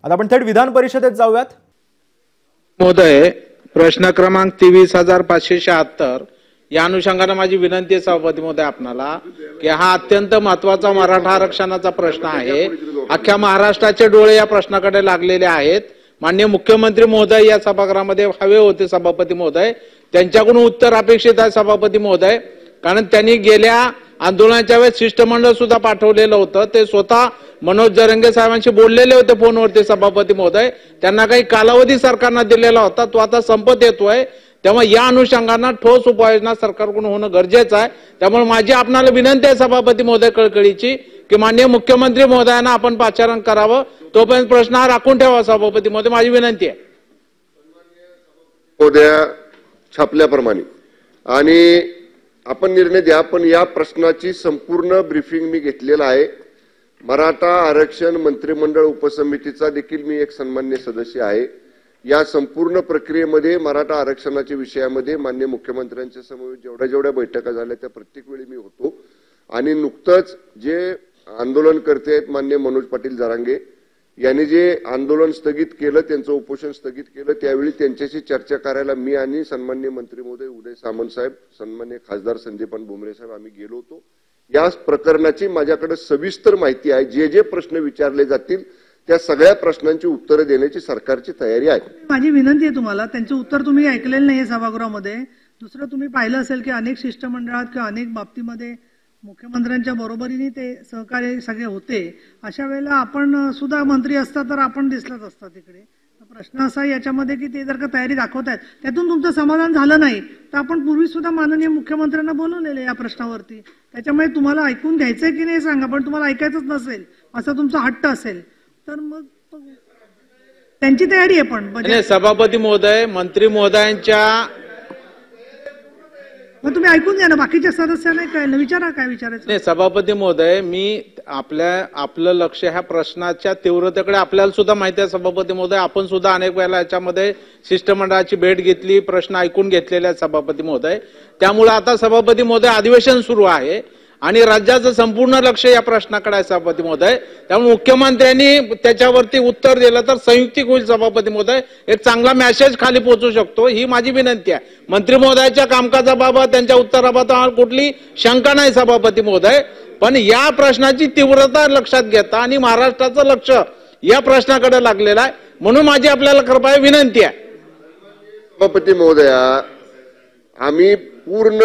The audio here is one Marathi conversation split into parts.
आता आपण थेट विधान परिषदेत जाऊयात। महोदय, प्रश्न क्रमांक 23,576 या अनुषंगाने माझी विनंती आहे सभापती महोदय आपणाला की हा अत्यंत महत्त्वाचा मराठा आरक्षणाचा प्रश्न आहे। अख्ख्या महाराष्ट्राचे डोळे या प्रश्नाकडे लागलेले आहेत। माननीय मुख्यमंत्री महोदय या सभागृहामध्ये हवे होते सभापती महोदय, त्यांच्याकडून उत्तर अपेक्षित आहे सभापती महोदय, कारण त्यांनी गेल्या आंदोलनाच्या वेळेस शिष्टमंडळ सुद्धा पाठवलेलं होतं। ते स्वतः मनोज जरंगे साहेबांशी बोललेले होते फोनवरती सभापती महोदय। त्यांना काही कालावधी सरकारने दिलेला होता, तो आता संपत येतोय। तेव्हा या अनुषंगाने ठोस उपाययोजना सरकारकडून होणं गरजेचं आहे। त्यामुळे माझी आपणाला विनंती आहे सभापती महोदय कळकळीची की माननीय मुख्यमंत्री महोदयांना आपण पाचारण करावं, तोपर्यंत प्रश्न हा राखून ठेवा सभापती महोदय, माझी विनंती आहे। महोदया छापल्याप्रमाणे आणि आपण निर्णय द्या, पण या प्रश्नाची संपूर्ण ब्रीफिंग मी घेतलेला आहे। मराठा आरक्षण मंत्रिमंडळ उपसमितीचा देखील मी एक सन्मान्य सदस्य आहे। या संपूर्ण प्रक्रियेमध्ये मराठा आरक्षणाच्या विषयामध्ये माननीय मुख्यमंत्र्यांच्या समवेत जेवढ्या बैठका झाल्या त्या प्रत्येक वेळी मी होतो। आणि नुकतंच जे आंदोलनकर्ते आहेत माननीय मनोज पाटील जरांगे यांनी जे आंदोलन स्थगित केलं, त्यांचं उपोषण स्थगित केलं, त्यावेळी त्यांच्याशी चर्चा करायला मी आणि सन्मान्य मंत्री महोदय उदय सामंत साहेब, सन्मान्य खासदार संजयपाल भुमरे साहेब आम्ही गेलो होतो। या प्रकरणाची माझ्याकडे सविस्तर माहिती आहे। जे जे प्रश्न विचारले जातील त्या सगळ्या प्रश्नांची उत्तरे देण्याची सरकारची तयारी आहे। माझी विनंती आहे तुम्हाला, त्यांचे उत्तर तुम्ही ऐकलेलं नाहीये सभागृहामध्ये। दुसरं तुम्ही पाहिलं असेल की अनेक शिष्टमंडळात किंवा अनेक बाबतीमध्ये मुख्यमंत्र्यांच्या बरोबरीने ते सहकारी सगळे होते। अशा वेळेला आपण सुद्धा मंत्री असता तर आपण दिसलाच असता तिकडे। प्रश्न असा याच्यामध्ये की ते जर का तयारी दाखवतायत त्यातून तुमचं समाधान झालं नाही तर आपण पूर्वी सुद्धा माननीय मुख्यमंत्र्यांना बोलवलेलं या प्रश्नावरती। त्याच्यामुळे तुम्हाला ऐकून घ्यायचंय की नाही सांगा, पण तुम्हाला ऐकायचंच नसेल असा तुमचा हट्ट असेल तर मग त्यांची तयारी आहे। पण सभापती महोदय, मंत्री महोदयांच्या मग तुम्ही ऐकून घ्या ना, बाकीच्या सदस्यांना काय विचारा, काय विचारायचं नाही। सभापती महोदय, मी आपलं लक्ष ह्या प्रश्नाच्या तीव्रतेकडे आपल्याला सुद्धा माहिती आहे सभापती महोदय। आपण सुद्धा अनेक वेळेला याच्यामध्ये शिष्टमंडळाची भेट घेतली, प्रश्न ऐकून घेतलेले आहेत सभापती महोदय। त्यामुळे आता सभापती महोदय अधिवेशन सुरू आहे आणि राज्याचं संपूर्ण लक्ष या प्रश्नाकडे आहे सभापती महोदय। त्यामुळे मुख्यमंत्र्यांनी त्याच्यावरती उत्तर दिलं तर संयुक्तिक होईल सभापती महोदय, एक चांगला मेसेज खाली पोहोचू शकतो, ही माझी विनंती आहे। मंत्री महोदयाच्या कामकाजाबाबत त्यांच्या उत्तराबाबत कुठली शंका नाही सभापती महोदय, पण या प्रश्नाची तीव्रता लक्षात घेता आणि महाराष्ट्राचं लक्ष या प्रश्नाकडे लागलेलं आहे, म्हणून माझी आपल्याला कृपया विनंती आहे। सभापती महोदया, आम्ही पूर्ण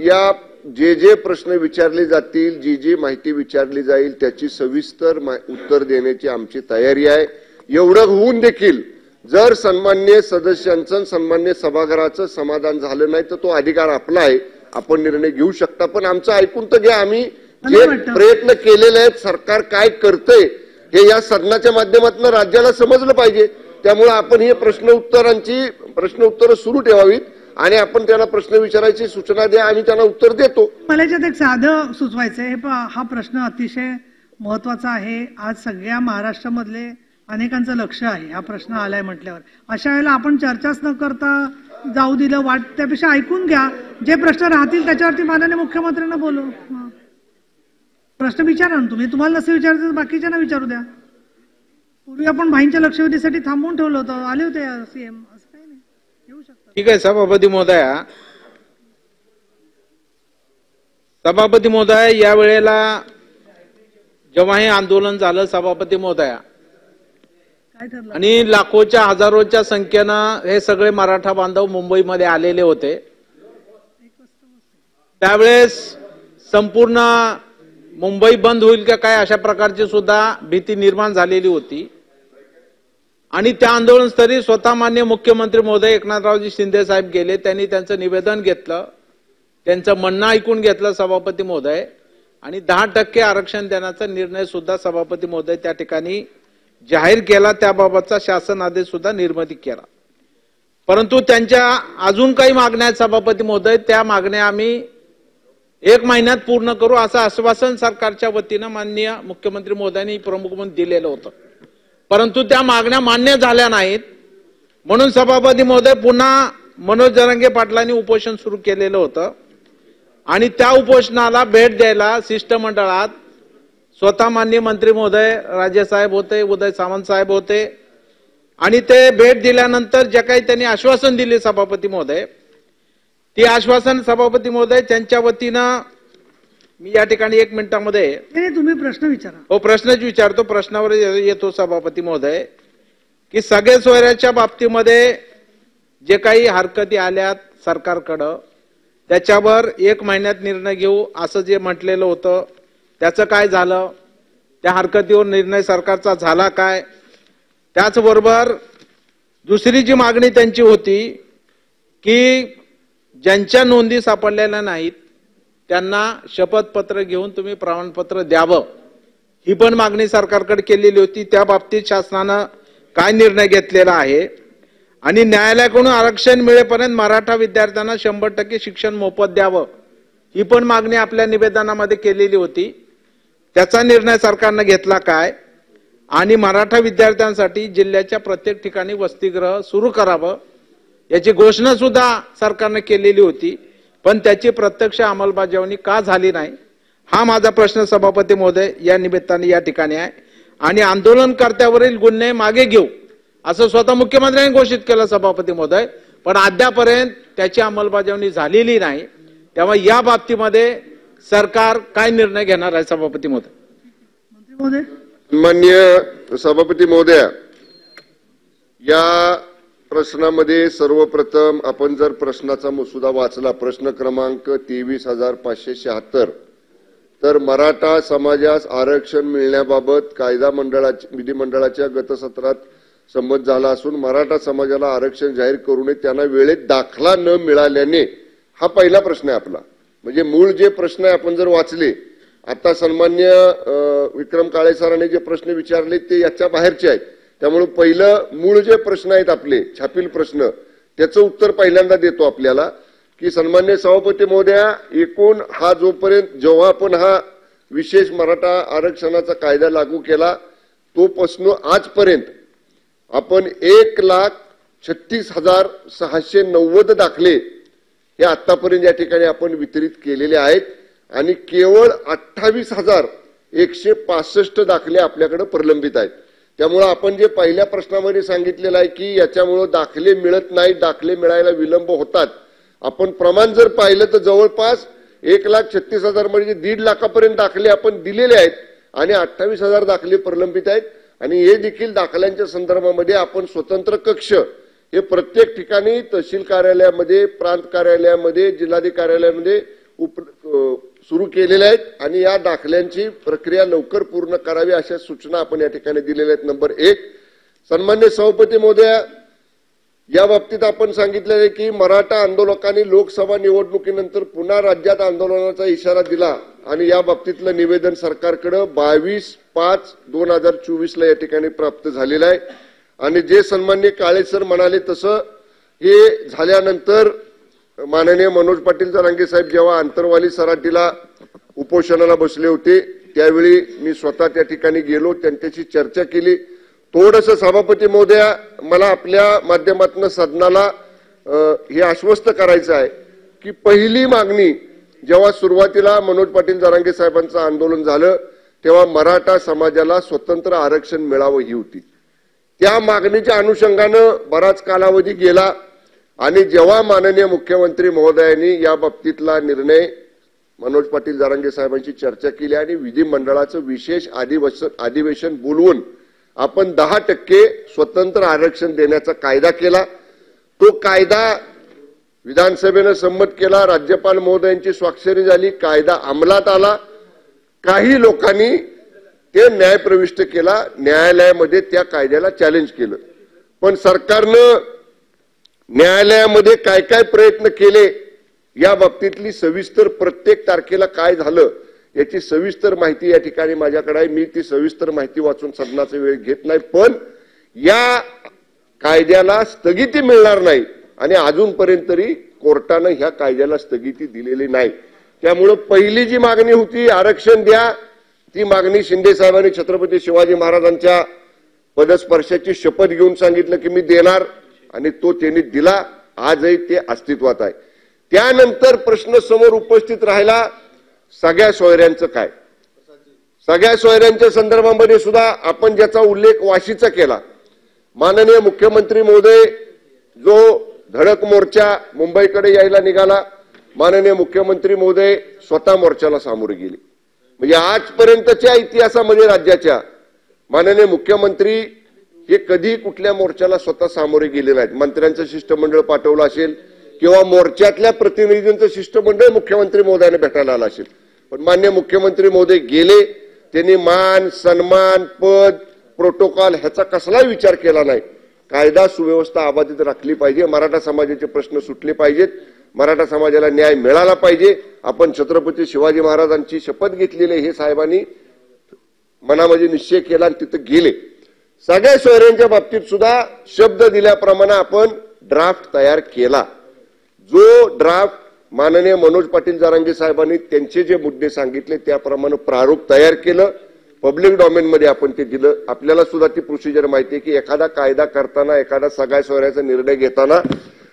या जे जे प्रश्न विचारले जातील, जी जी माहिती विचारली जाईल त्याची सविस्तर उत्तर देण्याची आमची तयारी आहे। एवढं होऊन देखील जर सन्मान्य सदस्यांचं सन्मान्य सभागृहाचं समाधान झालं नाही तर तो अधिकार आपला आहे, आपण निर्णय घेऊ शकता। पण आमचं ऐकून तर घ्या, आम्ही जे प्रयत्न केलेले आहेत, सरकार काय करतंय हे या सदनाच्या माध्यमातून राज्याला समजलं पाहिजे। त्यामुळे आपण हे प्रश्न उत्तर सुरू ठेवावीत आणि आपण त्यांना प्रश्न विचारायची सूचना द्या आणि त्यांना उत्तर देतो। मला याच्यात एक साधं सुचवायचंय, हा प्रश्न अतिशय महत्वाचा आहे। आज सगळ्या महाराष्ट्रामधले अनेकांचं लक्ष आहे हा प्रश्न आलाय म्हटल्यावर। अशा वेळेला आपण चर्चाच न करता जाऊ दिलं वाट, त्यापेक्षा ऐकून घ्या, जे प्रश्न राहतील त्याच्यावरती माननीय मुख्यमंत्र्यांना बोलू, प्रश्न विचारा ना तुम्ही। तुम्हाला नसे विचारायचं बाकीच्यांना विचारू द्या। पूर्वी आपण भाईंच्या लक्षवेधीसाठी थांबवून ठेवलं होतं, आले होते सीएम, असं काही नाही, येऊ शकतं। ठीक आहे सभापती महोदय, या वेळेला जेव्हा हे आंदोलन झालं सभापती महोदया आणि लाखोच्या हजारोच्या संख्येनं हे सगळे मराठा बांधव मुंबईमध्ये आलेले होते, त्यावेळेस संपूर्ण मुंबई बंद होईल का काय अशा प्रकारची सुद्धा भीती निर्माण झालेली होती। आणि त्या आंदोलनस्थळी स्वतः माननीय मुख्यमंत्री महोदय एकनाथरावजी शिंदे साहेब गेले, त्यांनी त्यांचं निवेदन घेतलं, त्यांचं म्हणणं ऐकून घेतलं सभापती महोदय, आणि 10% आरक्षण देण्याचा निर्णय सुद्धा सभापती महोदय त्या ठिकाणी जाहीर केला। त्याबाबतचा शासन आदेश सुद्धा निर्मिती केला। परंतु त्यांच्या अजून काही मागण्या आहेत सभापती महोदय, त्या मागण्या आम्ही 1 महिन्यात पूर्ण करू असं आश्वासन सरकारच्या वतीनं माननीय मुख्यमंत्री महोदयांनी प्रमुख म्हणून दिलेलं होतं, परंतु त्या मागण्या मान्य झाल्या नाहीत। म्हणून सभापती महोदय पुन्हा मनोज जरंगे पाटलांनी उपोषण सुरू केलेलं होतं आणि त्या उपोषणाला भेट द्यायला शिष्टमंडळात स्वतः माननीय मंत्री महोदय राजेसाहेब होते, उदय सामंत साहेब होते आणि ते भेट दिल्यानंतर जे काही त्यांनी आश्वासन दिले सभापती महोदय, ती आश्वासन सभापती महोदय त्यांच्या वतीनं मी या ठिकाणी 1 मिनिटामध्ये नाही, तुम्ही प्रश्न विचारा. हो, प्रश्नच विचारतो, प्रश्नावर येतो सभापती महोदय, की सगळे सोयऱ्याच्या बाबतीमध्ये जे काही हरकती आल्यात सरकारकडं त्याच्यावर 1 महिन्यात निर्णय घेऊ असं जे म्हटलेलं होतं त्याचं काय झालं? त्या हरकतीवर निर्णय सरकारचा झाला काय? त्याचबरोबर दुसरी जी मागणी त्यांची होती की ज्यांच्या नोंदी सापडलेल्या नाहीत त्यांना शपथपत्र घेऊन तुम्ही प्रमाणपत्र द्यावं, ही पण मागणी सरकारकडे केलेली होती. त्या बाबतीत शासनानं काय निर्णय घेतलेला आहे? आणि न्यायालयाकडून आरक्षण मिळेपर्यंत मराठा विद्यार्थ्यांना 100% शिक्षण मोफत द्यावं, ही पण मागणी आपल्या निवेदनामध्ये केलेली होती. त्याचा निर्णय सरकारनं घेतला काय? आणि मराठा विद्यार्थ्यांसाठी जिल्ह्याच्या प्रत्येक ठिकाणी वसतिगृह सुरू करावं याची घोषणा सुद्धा सरकारने केलेली होती, पण त्याची प्रत्यक्ष अंमलबजावणी का झाली नाही, हा माझा प्रश्न सभापती महोदय या निमित्ताने या ठिकाणी आहे. आणि आंदोलनकर्त्यावरील गुन्हे मागे घेऊ असं स्वतः मुख्यमंत्र्यांनी घोषित केलं सभापती महोदय, पण अद्यापर्यंत त्याची अंमलबजावणी झालेली नाही. तेव्हा या बाबतीमध्ये सरकार काय निर्णय घेणार आहे सभापती महोदय? मंत्री महोदय. माननीय सभापती महोदया, या प्रश्नामध्ये सर्वप्रथम आपण जर प्रश्नाचा मसुदा वाचला, प्रश्न क्रमांक 23,576, तर मराठा समाजास आरक्षण मिळण्याबाबत कायदा विधिमंडळाच्या गत सत्रात संमत झाला असून मराठा समाजाला आरक्षण जाहीर करू नये, त्यांना वेळेत दाखला न मिळाल्याने, हा पहिला प्रश्न आहे आपला. म्हणजे मूळ जे प्रश्न आहे आपण जर वाचले, आता सन्मान्य विक्रम काळे सरांनी जे प्रश्न विचारले ते याच्या बाहेरचे आहेत. त्यामुळे पहिलं मूळ जे प्रश्न आहेत आपले छापील प्रश्न, त्याचं उत्तर पहिल्यांदा देतो आपल्याला की सन्मान्य सभापती महोदया, एकूण हा जोपर्यंत जेव्हा आपण हा विशेष मराठा आरक्षणाचा कायदा लागू केला तोपासून आजपर्यंत आपण 1,36,690 दाखले हे आतापर्यंत या ठिकाणी आपण वितरित केलेले आहेत आणि केवळ 28,165 दाखले आपल्याकडे प्रलंबित आहेत. त्यामुळे आपण जे पहिल्या प्रश्नामध्ये सांगितलेलं आहे की याच्यामुळे दाखले मिळत नाही, दाखले मिळायला विलंब होतात, आपण प्रमाण जर पाहिलं तर जवळपास 1,36,000 म्हणजे 1.5 लाखापर्यंत दाखले आपण दिलेले आहेत आणि 28,000 दाखले प्रलंबित आहेत. आणि हे देखील दाखल्यांच्या संदर्भामध्ये आपण स्वतंत्र कक्ष हे प्रत्येक ठिकाणी तहसील कार्यालयामध्ये, प्रांत कार्यालयामध्ये, जिल्हाधिकारी कार्यालयामध्ये सुरू केलेले आहेत आणि या दाखल्यांची प्रक्रिया लवकर पूर्ण करावी अशा सूचना आपण या ठिकाणी दिलेल्या आहेत. नंबर 1, सन्मान्य सभापती महोदया, या बाबतीत आपण सांगितलेलं आहे की मराठा आंदोलकांनी लोकसभा निवडणुकीनंतर पुन्हा राज्यात आंदोलनाचा इशारा दिला आणि या बाबतीतलं निवेदन सरकारकडे 22/5/2024 ला या ठिकाणी प्राप्त झालेलं आहे. आणि जे सन्मान्य काळे सर म्हणाले तसं हे झाल्यानंतर माननीय मनोज पाटील जरांगे साहेब जेव्हा आंतरवाली सराटीला उपोषणाला बसले होते त्यावेळी मी स्वतः त्या ठिकाणी गेलो, त्यांच्याशी चर्चा केली. थोडंसं सभापती महोदया मला आपल्या माध्यमातून सदनाला हे आश्वस्त करायचं आहे की पहिली मागणी जेव्हा सुरुवातीला मनोज पाटील जरांगे साहेबांचं आंदोलन झालं तेव्हा मराठा समाजाला स्वतंत्र आरक्षण मिळावं ही होती. त्या मागणीच्या अनुषंगानं बराच कालावधी गेला आणि जेव्हा माननीय मुख्यमंत्री महोदयांनी या बाबतीतला निर्णय मनोज पाटील जरांगे साहेबांची चर्चा केली आणि विधिमंडळाचं विशेष अधिवेशन बोलवून आपण 10% स्वतंत्र आरक्षण देण्याचा कायदा केला. तो कायदा विधानसभेने संमत केला, राज्यपाल महोदयांची स्वाक्षरी झाली, कायदा अंमलात आला. काही लोकांनी ते न्यायप्रविष्ट केला, न्यायालयामध्ये त्या कायद्याला चॅलेंज केलं. पण सरकारनं न्यायालयामध्ये काय काय प्रयत्न केले या बाबतीतली सविस्तर प्रत्येक तारखेला काय झालं याची सविस्तर माहिती या ठिकाणी माझ्याकडे आहे. मी ती सविस्तर माहिती वाचून सदनाचा वेळ घेत नाही, पण या कायद्याला स्थगिती मिळणार नाही आणि अजूनपर्यंत तरी कोर्टानं ह्या कायद्याला स्थगिती दिलेली नाही. त्यामुळे पहिली जी मागणी होती आरक्षण द्या, ती मागणी शिंदे साहेबांनी छत्रपती शिवाजी महाराजांच्या पदस्पर्शाची शपथ घेऊन सांगितलं की मी देणार आणि तो त्यांनी दिला. आजही ते अस्तित्वात आहे. त्यानंतर प्रश्न समोर उपस्थित राहिला सगळ्या सोयऱ्यांचं काय. सगळ्या सोयऱ्यांच्या संदर्भामध्ये सुद्धा आपण ज्याचा उल्लेख वाशीचा केला, माननीय मुख्यमंत्री महोदय जो धडक मोर्चा मुंबईकडे यायला निघाला, माननीय मुख्यमंत्री महोदय स्वतः मोर्चाला सामोरे गेले. म्हणजे आजपर्यंतच्या इतिहासामध्ये राज्याच्या माननीय मुख्यमंत्री हे कधी कुठल्या मोर्चाला स्वतः सामोरे गेले नाहीत. मंत्र्यांचं शिष्टमंडळ पाठवलं असेल किंवा मोर्चातल्या प्रतिनिधींचं शिष्टमंडळ मुख्यमंत्री महोदयाने भेटायला आलं असेल, पण माननीय मुख्यमंत्री महोदय गेले. त्यांनी मान सन्मान पद प्रोटोकॉल ह्याचा कसलाही विचार केला नाही. कायदा सुव्यवस्था अबाधित राखली पाहिजे, मराठा समाजाचे प्रश्न सुटले पाहिजेत, मराठा समाजाला न्याय मिळाला पाहिजे. आपण छत्रपती शिवाजी महाराजांची शपथ घेतलेली हे साहेबांनी मनामध्ये निश्चय केला आणि तिथं गेले. सगळ्या सोयऱ्यांच्या बाबतीत सुद्धा शब्द दिल्याप्रमाणे आपण ड्राफ्ट तयार केला. जो ड्राफ्ट माननीय मनोज पाटील जरांगे साहेबांनी त्यांचे जे मुद्दे सांगितले त्याप्रमाणे प्रारूप तयार केलं, पब्लिक डॉमेनमध्ये आपण ते दिलं. आपल्याला सुद्धा ती प्रोसिजर माहिती आहे की एखादा कायदा करताना, एखादा सगळ्या सोयऱ्याचा निर्णय घेताना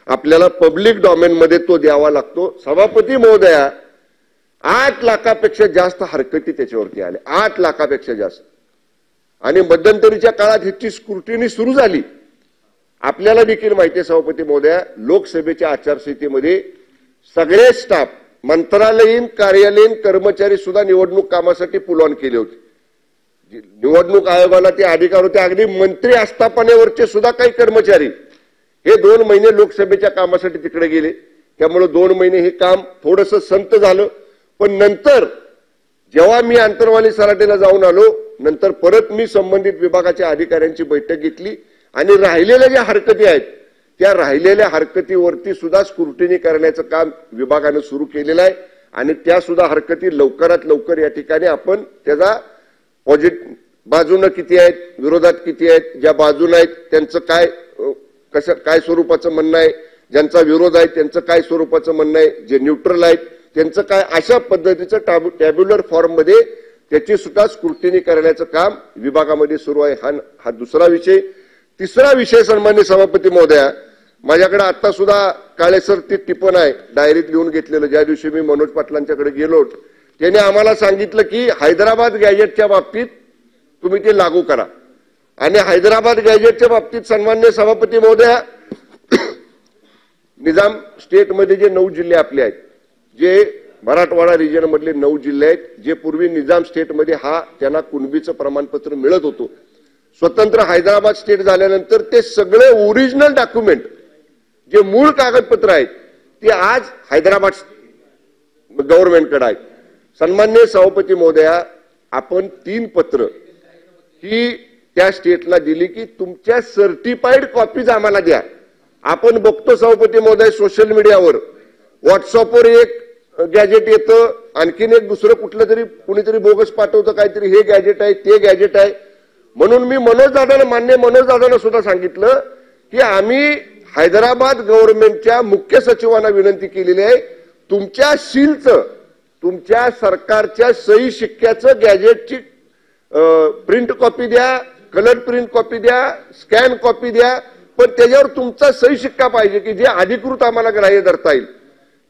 आपल्याला पब्लिक डॉमेनमध्ये तो द्यावा लागतो. सभापती महोदया 8 लाखापेक्षा जास्त हरकती त्याच्यावरती आल्या, 8 लाखापेक्षा जास्त. आणि मध्यंतरीच्या काळात ह्याची स्क्रुटिनी सुरू झाली. आपल्याला देखील माहिती आहे सभापती महोदया, लोकसभेच्या आचारसंहितेमध्ये सगळे स्टाफ, मंत्रालयीन कार्यालयीन कर्मचारी सुद्धा निवडणूक कामासाठी पुल ऑन केले होते. निवडणूक आयोगाला ते अधिकार होते, अगदी मंत्री आस्थापनेवरचे सुद्धा काही कर्मचारी हे 2 महिने लोकसभेच्या कामासाठी तिकडे गेले. त्यामुळे 2 महिने हे काम थोडंसं संत झालं. पण नंतर जेव्हा मी आंतरवाली सराटीला जाऊन आलो, नंतर परत मी संबंधित विभागाच्या अधिकाऱ्यांची बैठक घेतली आणि राहिलेल्या ज्या हरकती आहेत त्या राहिलेल्या हरकतीवरती सुद्धा स्क्रुटिनी करण्याचं काम विभागाने सुरू केलेलं आहे. आणि त्या सुद्धा हरकती लवकरात लवकर या ठिकाणी आपण त्याचा पॉझिटिव्ह बाजूनं किती आहेत, विरोधात किती आहेत, ज्या बाजूला आहेत त्यांचं काय स्वरूपाचं म्हणणं आहे, ज्यांचा विरोध आहे त्यांचं काय स्वरूपाचं म्हणणं आहे, जे न्यूट्रल आहेत त्यांचं काय, अशा पद्धतीचं टॅब्युलर फॉर्म मध्ये त्याची सुद्धा स्क्रुटिनी करण्याचं काम विभागामध्ये सुरू आहे. हा दुसरा विषय. तिसरा विषय सन्माननीय सभापती महोदया, माझ्याकडे आता सुद्धा काळे सर ती टिपण आहे डायरीत लिहून घेतलेलं. ज्या दिवशी मी मनोज पाटलांच्याकडे गेलो त्याने आम्हाला सांगितलं की हैदराबाद गॅजेटच्या बाबतीत तुम्ही ते लागू करा. आणि हैदराबाद गॅजेटच्या बाबतीत सन्माननीय सभापती महोदया, निजाम स्टेटमध्ये जे 9 जिल्हे आपले आहेत, जे मराठवाडा रिजन मधले 9 जिल्हे आहेत, जे पूर्वी निजाम स्टेटमध्ये त्यांना कुणबीचं प्रमाणपत्र मिळत होतं, स्वतंत्र हैदराबाद स्टेट झाल्यानंतर ते सगळे ओरिजिनल डॉक्युमेंट जे मूळ कागदपत्र आहेत ते आज हैदराबाद गव्हर्नमेंटकडे आहेत. सन्माननीय सभापती महोदया, आपण 3 पत्र ही त्या स्टेटला दिली की तुमच्या सर्टिफाईड कॉपीज आम्हाला द्या. आपण बघतो सभापती महोदय सोशल मीडियावर, व्हॉट्सअपवर एक गॅजेट येतं, आणखीन एक दुसरं कुठलं तरी कुणीतरी बोगस पाठवतं काहीतरी, हे गॅजेट आहे ते गॅजेट आहे. म्हणून मी मान्य मनोज दादांना सुद्धा सांगितलं की आम्ही हैदराबाद गव्हर्नमेंटच्या मुख्य सचिवांना विनंती केलेली आहे, तुमच्या सीलचं, तुमच्या सरकारच्या सही शिक्क्याचं गॅजेटची प्रिंट कॉपी द्या, कलर प्रिंट कॉपी द्या, स्कॅन कॉपी द्या, पण त्याच्यावर तुमचा सही शिक्का पाहिजे की जे अधिकृत आम्हाला ग्राह्य धरता येईल.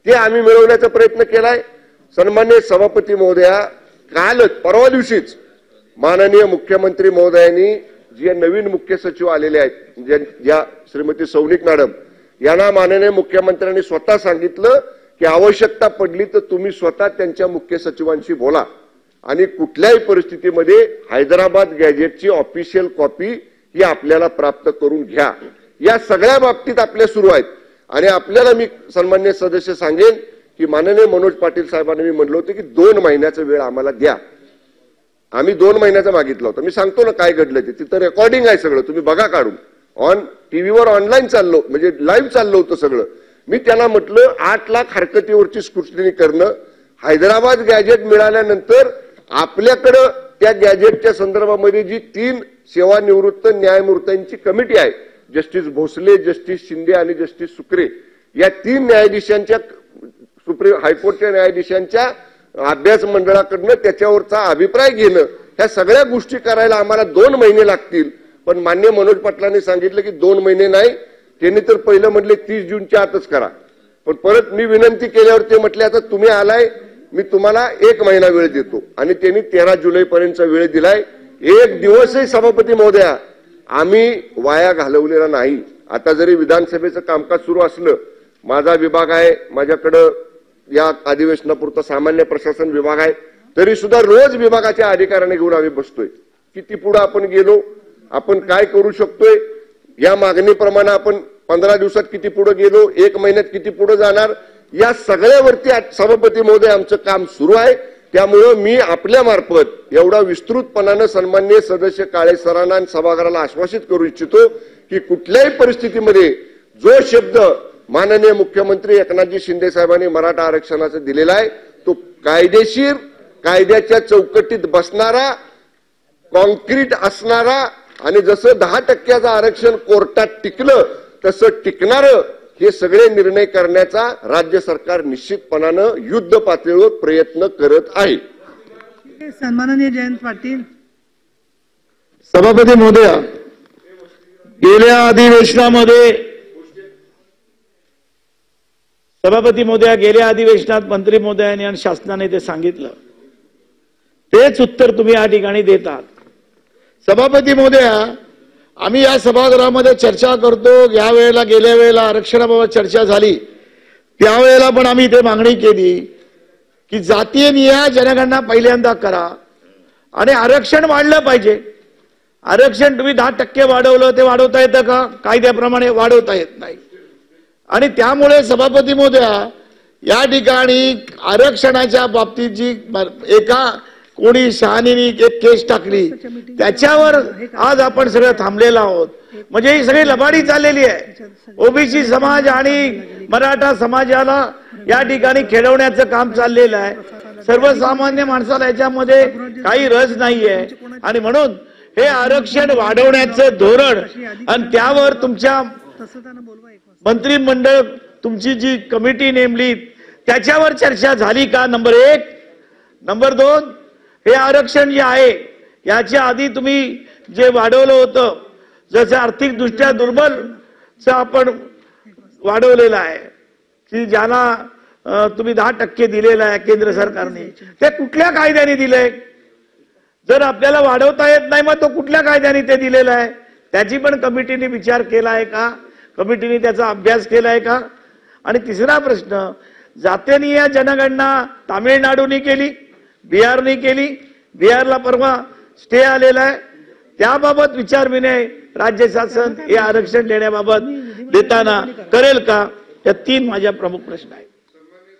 ते आम्ही मिळवण्याचा प्रयत्न केलाय. सन्माननीय सभापती महोदया, कालच परवा दिवशीच माननीय मुख्यमंत्री महोदयांनी जे नवीन मुख्य सचिव आलेले आहेत, ज्या श्रीमती सौनिक मॅडम यांना माननीय मुख्यमंत्र्यांनी स्वतः सांगितलं की आवश्यकता पडली तर तुम्ही स्वतः त्यांच्या मुख्य सचिवांशी बोला आणि कुठल्याही परिस्थितीमध्ये हैदराबाद गॅजेटची ऑफिशियल कॉपी ही आपल्याला प्राप्त करून घ्या. या सगळ्या बाबतीत आपल्या सुरू आहेत. आणि आपल्याला मी सन्माननीय सदस्य सांगेन की माननीय मनोज पाटील साहेबांनी मी म्हणलं होतं की 2 महिन्याचा वेळ आम्हाला द्या. आम्ही 2 महिन्याचा मागितला होता. मी सांगतो ना काय घडलं ते, तिथं रेकॉर्डिंग आहे सगळं, तुम्ही बघा काढून. टीव्हीवर ऑनलाईन चाललो, म्हणजे लाईव्ह चाललं होतं सगळं. मी त्याला म्हटलं 8 लाख हरकतीवरची स्क्रुटिनी करणं, हैदराबाद गॅजेट मिळाल्यानंतर आपल्याकडं त्या गॅजेटच्या संदर्भामध्ये जी 3 सेवानिवृत्त न्यायमूर्त्यांची कमिटी आहे, जस्टिस भोसले, जस्टिस शिंदे आणि जस्टिस सुक्रे, या 3 न्यायाधीशांच्या, सुप्रीम हायकोर्टच्या न्यायाधीशांच्या अभ्यास मंडळाकडनं त्याच्यावरचा अभिप्राय घेणं, ह्या सगळ्या गोष्टी करायला आम्हाला 2 महिने लागतील. पण मान्य मनोज पाटलांनी सांगितलं की 2 महिने नाही, त्यांनी तर पहिलं म्हटले 30 जूनच्या आतच करा. पण परत मी विनंती केल्यावर ते म्हटले आता तुम्ही आलाय, मी तुम्हाला 1 महिना वेळ देतो आणि त्यांनी 13 जुलैपर्यंतचा वेळ दिलाय. एक दिवसही सभापती महोदया आम्ही वाया घालवलेला नाही. आता जरी विधानसभेचं कामकाज सुरू असलं, माझा विभाग आहे, माझ्याकडं या अधिवेशनापुरता सामान्य प्रशासन विभाग आहे, तरी सुद्धा रोज विभागाच्या अधिकाऱ्यांना घेऊन आम्ही बसतोय. किती पुढे आपण गेलो, आपण काय करू शकतोय, या मागणीप्रमाणे आपण 15 दिवसात किती पुढे गेलो, 1 महिन्यात किती पुढे जाणार, या सगळ्यावरती सभापती महोदय आमचं काम सुरू आहे. त्यामुळे मी आपल्या मार्फत एवढा विस्तृतपणाने सन्माननीय सदस्य काळे सरांना आणि सभागृहाला आश्वासित करू इच्छितो की कुठल्याही परिस्थितीमध्ये जो शब्द माननीय मुख्यमंत्री एकनाथजी शिंदे साहेबांनी मराठा आरक्षणाचा दिलेला आहे तो कायदेशीर, कायद्याच्या चौकटीत बसणारा, कॉन्क्रीट असणारा आणि जसं 10% आरक्षण कोर्टात टिकलं तसं टिकणारं हे सगळे निर्णय करण्याचा राज्य सरकार निश्चितपणानं युद्ध पातळीवर प्रयत्न करत आहे. सन्माननीय जयंत पाटील. सभापती महोदया, गेल्या अधिवेशनात मंत्री महोदयांनी आणि शासनाने ते सांगितलं, तेच उत्तर तुम्ही या ठिकाणी देतात. सभापती महोदया, आम्ही या सभागृहामध्ये चर्चा करतो, या वेळेला गेल्या वेळेला आरक्षणाबाबत चर्चा झाली, त्यावेळेला पण आम्ही इथे मागणी केली की जातीय निहाय जनगणना पहिल्यांदा करा आणि आरक्षण वाढलं पाहिजे. आरक्षण तुम्ही 10% वाढवलं, ते वाढवता येतं का? कायद्याप्रमाणे वाढवता येत नाही. आणि त्यामुळे सभापती महोदया, या ठिकाणी आरक्षणाच्या बाबतीत जी एका कोणी शहाणीने एक केस टाकली, त्याच्यावर आज आपण सगळं थांबलेलो आहोत. म्हणजे ही सगळी लबाडी चाललेली आहे. ओबीसी समाज आणि मराठा समाजाला या ठिकाणी खेळवण्याचं काम चाललेलं आहे. सर्वसामान्य माणसाला याच्यामध्ये काही रस नाहीये आणि म्हणून हे आरक्षण वाढवण्याचं धोरण आणि त्यावर तुमच्या मंत्रिमंडळ तुमची जी कमिटी नेमली त्याच्यावर चर्चा झाली का? नंबर 1. नंबर 2, हे आरक्षण जे आहे याच्या आधी तुम्ही जे वाढवलं होतं, जसं आर्थिक दृष्ट्या दुर्बलचं आपण वाढवलेलं आहे की ज्याला तुम्ही 10% दिलेलं आहे केंद्र सरकारने, ते कुठल्या कायद्याने दिलंय? जर आपल्याला वाढवता येत नाही मग तो कुठल्या कायद्याने ते दिलेलं आहे? त्याची पण कमिटीने विचार केला आहे का? कमिटीने त्याचा अभ्यास केलाय का? आणि तिसरा प्रश्न, जातीय जनगणना तामिळनाडूने केली, बिहारने केली, बिहारला परवा स्टे आलेला आहे, त्याबाबत विचार-विनय राज्य शासन हे आरक्षण देण्याबाबत देताना करेल का? या 3 माझ्या प्रमुख प्रश्न आहेत.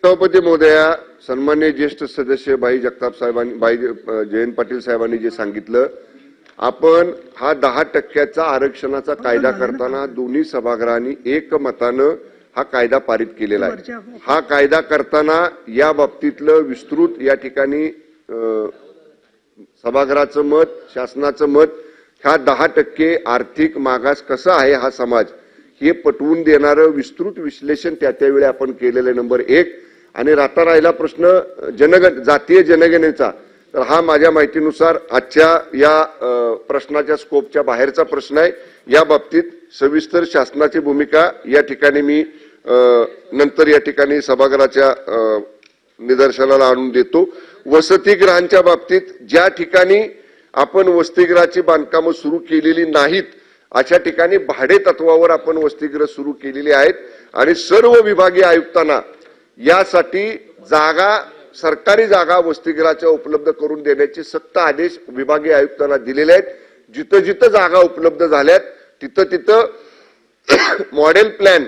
सभापती महोदया, सन्माननीय ज्येष्ठ सदस्य भाई जगताप साहेबांनी, जयंत पाटील साहेबांनी जे सांगितलं, आपण हा 10% आरक्षणाचा कायदा करताना दोन्ही सभागृहांनी एकमतानं हा कायदा पारित केलेला आहे. हा कायदा करताना या बाबतीतलं विस्तृत या ठिकाणी सभागृहाचं मत, शासनाचं मत, हा 10% आर्थिक मागास कसा आहे हा समाज, हे पटवून देणारं विस्तृत विश्लेषण त्यावेळी आपण केलेलं. नंबर 1. आणि राहिला प्रश्न जातीय जनगणनेचा, तर हा माझ्या माहितीनुसार आजच्या या प्रश्नाच्या स्कोपच्या बाहेरचा प्रश्न आहे. या बाबतीत सविस्तर शासनाची भूमिका या ठिकाणी मी नंतर या ठिकाणी सभागृहाच्या निदर्शनाला आणून देतो. वसतिगृहांच्या बाबतीत ज्या ठिकाणी आपण वसतिगृहाची बांधकामं सुरू केलेली नाहीत अशा ठिकाणी भाडे तत्वावर आपण वसतिगृह सुरू केलेली आहेत आणि सर्व विभागीय आयुक्तांना यासाठी जागा, सरकारी जागा वसतिगृहाच्या उपलब्ध करून देण्याचे सक्त आदेश विभागीय आयुक्तांना दिलेले आहेत. जिथं जिथं जागा उपलब्ध झाल्यात तिथं तिथं मॉडेल प्लॅन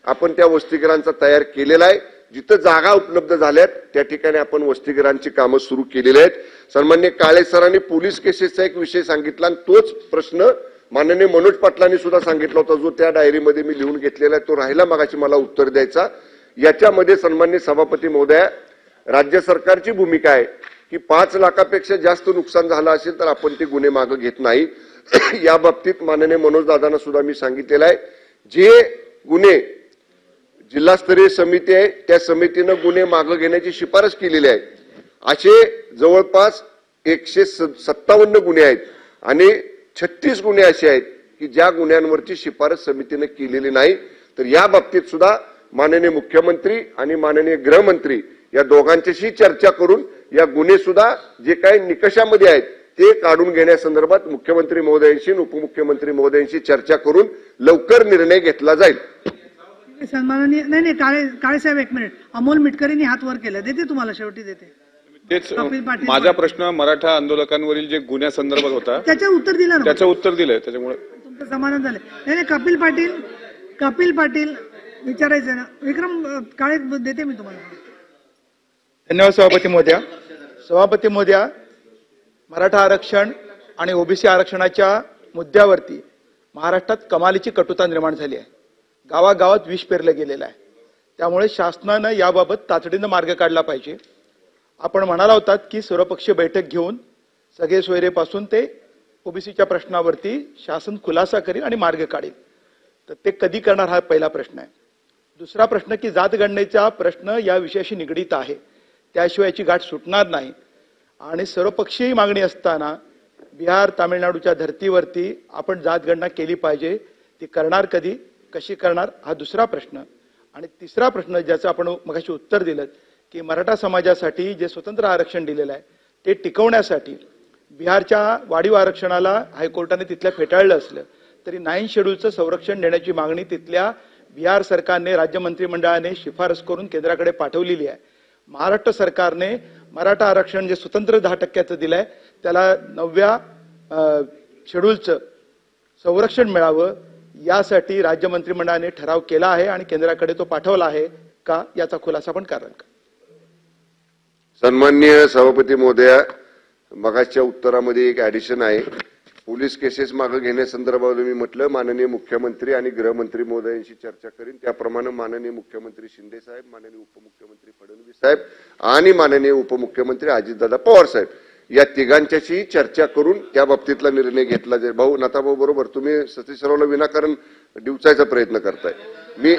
आपण त्या वसतिगृहांचा तयार केलेला आहे. जिथं जागा उपलब्ध झाल्यात त्या ठिकाणी आपण वसतिगृहांची कामं सुरू केलेली आहेत. सन्माननीय काळे सरांनी पोलीस केसेसचा एक विषय सांगितला आणि तोच प्रश्न माननीय मनोज पाटलांनी सुद्धा सांगितला होता, जो त्या डायरीमध्ये मी लिहून घेतलेला आहे, तो राहिला मगाशी मला उत्तर द्यायचा. याच्यामध्ये सन्माननीय सभापती महोदया, राज्य सरकारची भूमिका आहे की 5 लाखापेक्षा जास्त नुकसान झालं असेल तर आपण ते गुन्हे मागे घेत नाही. या बाबतीत माननीय मनोज दादांना सुद्धा मी सांगितलेलं आहे, जे गुन्हे जिल्हास्तरीय समिती आहे त्या समितीनं गुन्हे मागे घेण्याची शिफारस केलेली आहे. असे जवळपास 157 गुन्हे आहेत आणि 36 गुन्हे असे आहेत की ज्या गुन्ह्यांवरची शिफारस समितीने केलेली नाही. तर या बाबतीत सुद्धा माननीय मुख्यमंत्री आणि माननीय गृहमंत्री या दोघांच्याशी चर्चा करून या गुन्हे सुद्धा जे काही निकषामध्ये आहेत ते काढून घेण्यासंदर्भात मुख्यमंत्री महोदयांशी आणि उपमुख्यमंत्री महोदयांशी चर्चा करून लवकर निर्णय घेतला जाईल. सन्माननीय नाही काळे साहेब, एक मिनिट. अमोल मिटकरींनी हात वर केला, देते तुम्हाला, शेवटी देते. तेच कपिल पाटील माझा प्रश्न मराठा आंदोलकांवरील जे गुन्ह्यासंदर्भात होता त्याचं उत्तर दिलं ना, त्याचं उत्तर दिलंय, त्याच्यामुळे तुमचं समाधान झालं. नाही कपिल पाटील विचारायचं ना. विक्रम काळे, देते मी तुम्हाला. धन्यवाद सभापती महोदया. सभापती महोदया, मराठा आरक्षण आणि ओबीसी आरक्षणाच्या मुद्द्यावरती महाराष्ट्रात कमालीची कटुता निर्माण झाली आहे. गावागावात विष पेरलं गेलेलं आहे. त्यामुळे शासनानं याबाबत तातडीनं मार्ग काढला पाहिजे. आपण म्हणाला होतात की सर्वपक्षीय बैठक घेऊन सगळे सोयरेपासून ते ओबीसीच्या प्रश्नावरती शासन खुलासा करेल आणि मार्ग काढेल. तर ते कधी करणार हा पहिला प्रश्न आहे. दुसरा प्रश्न की जात गणनेचा प्रश्न या विषयाशी निगडीत आहे, त्याशिवाय याची गाठ सुटणार नाही. आणि सर्वपक्षीय मागणी असताना बिहार तामिळनाडूच्या धर्तीवरती आपण जात गणना केली पाहिजे. ती करणार कधी, कशी करणार, हा दुसरा प्रश्न. आणि तिसरा प्रश्न ज्याचं आपण मगाशी उत्तर दिलं की मराठा समाजासाठी जे स्वतंत्र आरक्षण दिलेलं आहे ते टिकवण्यासाठी बिहारच्या वाढीव आरक्षणाला हायकोर्टाने तिथल्या फेटाळलं असलं तरी 9 शेड्यूलचं संरक्षण देण्याची मागणी तिथल्या बिहार सरकारने, राज्य मंत्रिमंडळाने शिफारस करून केंद्राकडे पाठवलेली आहे. महाराष्ट्र सरकारने मराठा आरक्षण जे स्वतंत्र 10% दिलंय त्याला 9व्या शेड्यूलचं संरक्षण मिळावं यासाठी राज्य मंत्रिमंडळाने ठराव केला आहे आणि केंद्राकडे तो पाठवला आहे का, याचा खुलासा आपण कराल का? सन्माननीय सभापती महोदया, मगाच्या उत्तरामध्ये एक ऍडिशन आहे. पोलीस केसेस मागे घेण्यासंदर्भात मी म्हटलं माननीय मुख्यमंत्री आणि गृहमंत्री महोदयांशी चर्चा करीन. त्याप्रमाणे माननीय मुख्यमंत्री शिंदे साहेब, माननीय उपमुख्यमंत्री फडणवीस साहेब आणि माननीय उपमुख्यमंत्री अजितदादा पवार साहेब या तिघांच्याशी चर्चा करून त्या बाबतीतला निर्णय घेतला जाईल. भाऊ नाथाभाऊ बरोबर, तुम्ही सतीशरावला विनाकारण डिवचायचा प्रयत्न करताय. मी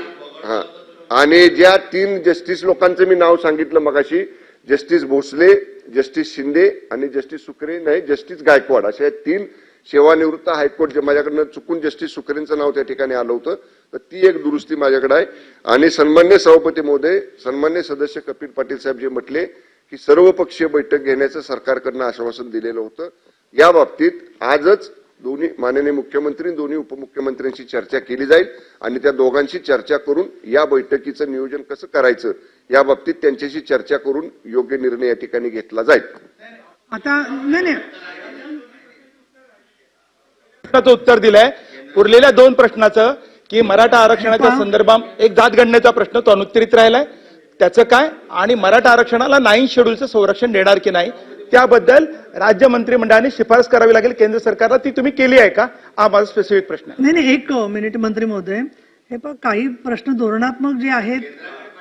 आणि ज्या 3 जस्टिस लोकांचं मी नाव सांगितलं मगाशी, जस्टिस भोसले, जस्टिस शिंदे आणि जस्टिस सुकरे, नाही जस्टिस गायकवाड, अशा 3 सेवानिवृत्त हायकोर्ट जे माझ्याकडनं चुकून जस्टिस सुकरेंचं नाव त्या ठिकाणी आलं होतं, तर ती एक दुरुस्ती माझ्याकडे आहे. आणि सन्मान्य सभापती महोदय, सन्मान्य सदस्य कपिल पाटील साहेब जे म्हटले की सर्वपक्षीय बैठक घेण्याचं सरकारकडनं आश्वासन दिलेलं होतं, या बाबतीत आजच दोन्ही माननीय मुख्यमंत्री, दोन्ही उपमुख्यमंत्र्यांशी चर्चा केली जाईल आणि त्या दोघांशी चर्चा करून या बैठकीचं नियोजन कसं करायचं या बाबतीत त्यांच्याशी चर्चा करून योग्य निर्णय या ठिकाणी घेतला जाईल. आता नाही उत्तर दिलंय. उरलेल्या 2 प्रश्नाचं की मराठा आरक्षणाच्या संदर्भात एक जात गणनेचा प्रश्न तो अनुत्तरित राहिलाय, त्याचं काय, आणि मराठा आरक्षणाला 9 शेड्यूलचं संरक्षण देणार की नाही त्याबद्दल राज्य मंत्रिमंडळाने शिफारस करावी लागेल केंद्र सरकारला, ती तुम्ही केली आहे का, हा माझा स्पेसिफिक प्रश्न आहे. नाही, एक मिनिट मंत्री महोदय. हे पण काही प्रश्न धोरणात्मक जे आहेत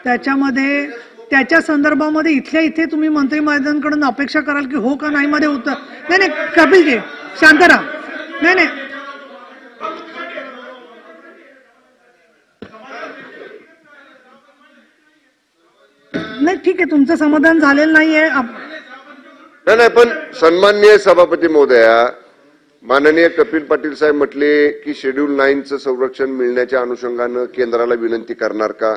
त्याच्यामध्ये त्याच्या संदर्भामध्ये इथल्या इथे तुम्ही मंत्रिमंडळाकडून अपेक्षा कराल की हो का नाही मध्ये उत्तर. नाही कपिलजी शांत राहा. नाही ठीक आहे, तुमचं समाधान झालेलं नाहीये. नाही, पण सन्माननीय सभापती महोदया, माननीय कपिल पाटील साहेब म्हटले की शेड्यूल 9चं संरक्षण मिळण्याच्या अनुषंगानं केंद्राला विनंती करणार का.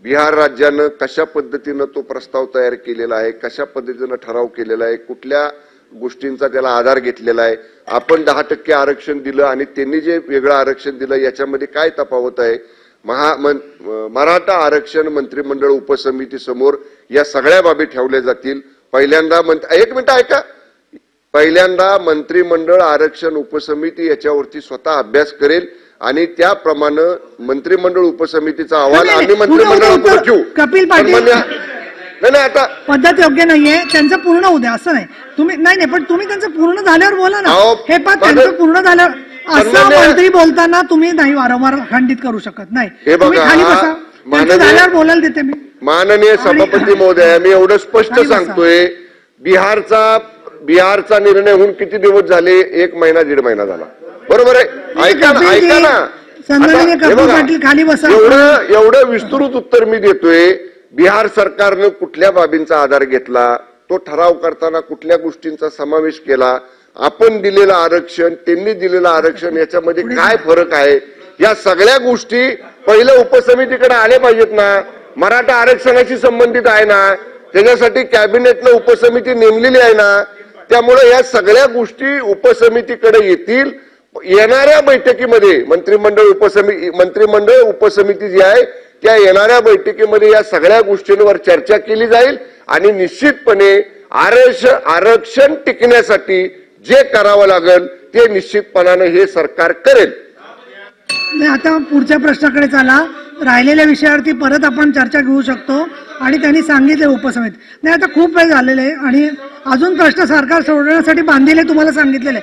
बिहार राज्यानं कशा पद्धतीनं तो प्रस्ताव तयार केलेला आहे, कशा पद्धतीनं ठराव केलेला आहे, कुठल्या गोष्टींचा त्याला आधार घेतलेला आहे. आपण 10% आरक्षण दिलं आणि त्यांनी जे वेगळं आरक्षण दिलं याच्यामध्ये काय तफावत आहे. मराठा आरक्षण मंत्रिमंडळ उपसमिती समोर या सगळ्या बाबी ठेवल्या जातील. पहिल्यांदा एक मिनिट ऐका, पहिल्यांदा मंत्रिमंडळ आरक्षण उपसमिती याच्यावरती स्वतः अभ्यास करेल आणि त्याप्रमाणे मंत्रिमंडळ उपसमितीचा अहवाल आम्ही मंत्रिमंडळावर घेऊ. कपिल पाटील नाही आता पद्धत योग्य नाहीये, त्यांचं पूर्ण होऊ द्या. असं नाही तुम्ही नाही पण तुम्ही त्यांचं पूर्ण झाल्यावर बोला ना. हे पण त्यांचं पूर्ण झाल्यावर असं मंत्री बोलताना तुम्ही नाही वारंवार खंडित करू शकत नाही. तुम्ही खाली बसा, त्यांचं झाल्यावर बोलायला देते मी. माननीय सभापती महोदय, मी एवढं स्पष्ट सांगतोय, बिहारचा निर्णय होऊन किती दिवस झाले, 1 महिना 1.5 महिना झाला, बरोबर आहे. ऐका ना, सन्माननीय कपिल पाटील खाली बसा. एवढं विस्तृत उत्तर मी देतोय. बिहार सरकारनं कुठल्या बाबींचा आधार घेतला, तो ठराव करताना कुठल्या गोष्टींचा समावेश केला, आपण दिलेलं आरक्षण, त्यांनी दिलेलं आरक्षण याच्यामध्ये काय फरक आहे, या सगळ्या गोष्टी पहिल्या उपसमितीकडे आल्या पाहिजेत ना. मराठा आरक्षणाशी संबंधित आहे ना, त्याच्यासाठी कॅबिनेटनं उपसमिती नेमलेली आहे ना, त्यामुळे या सगळ्या गोष्टी उपसमितीकडे येतील. येणाऱ्या बैठकीमध्ये मंत्रिमंडळ उपसमिती जी आहे त्या येणाऱ्या बैठकीमध्ये या सगळ्या गोष्टींवर चर्चा केली जाईल आणि निश्चितपणे आरक्षण टिकण्यासाठी जे करावं लागेल ते निश्चितपणाने हे सरकार करेल. आता पुढच्या प्रश्नाकडे चला. राहिलेल्या विषयावरती परत आपण चर्चा घेऊ शकतो आणि त्यांनी सांगितले उपसमिती नाही. आता खूप वेळ झालेला आहे आणि अजून प्रश्न सरकार सोडवण्यासाठी बांधलेले तुम्हाला सांगितलेले.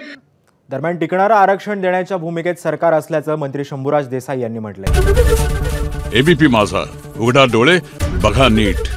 दरम्यान टिकणारं आरक्षण देण्याच्या भूमिकेत सरकार असल्याचं मंत्री शंभूराज देसाई यांनी म्हटलंय. एबीपी माझा, उघडा डोळे बघा नीट.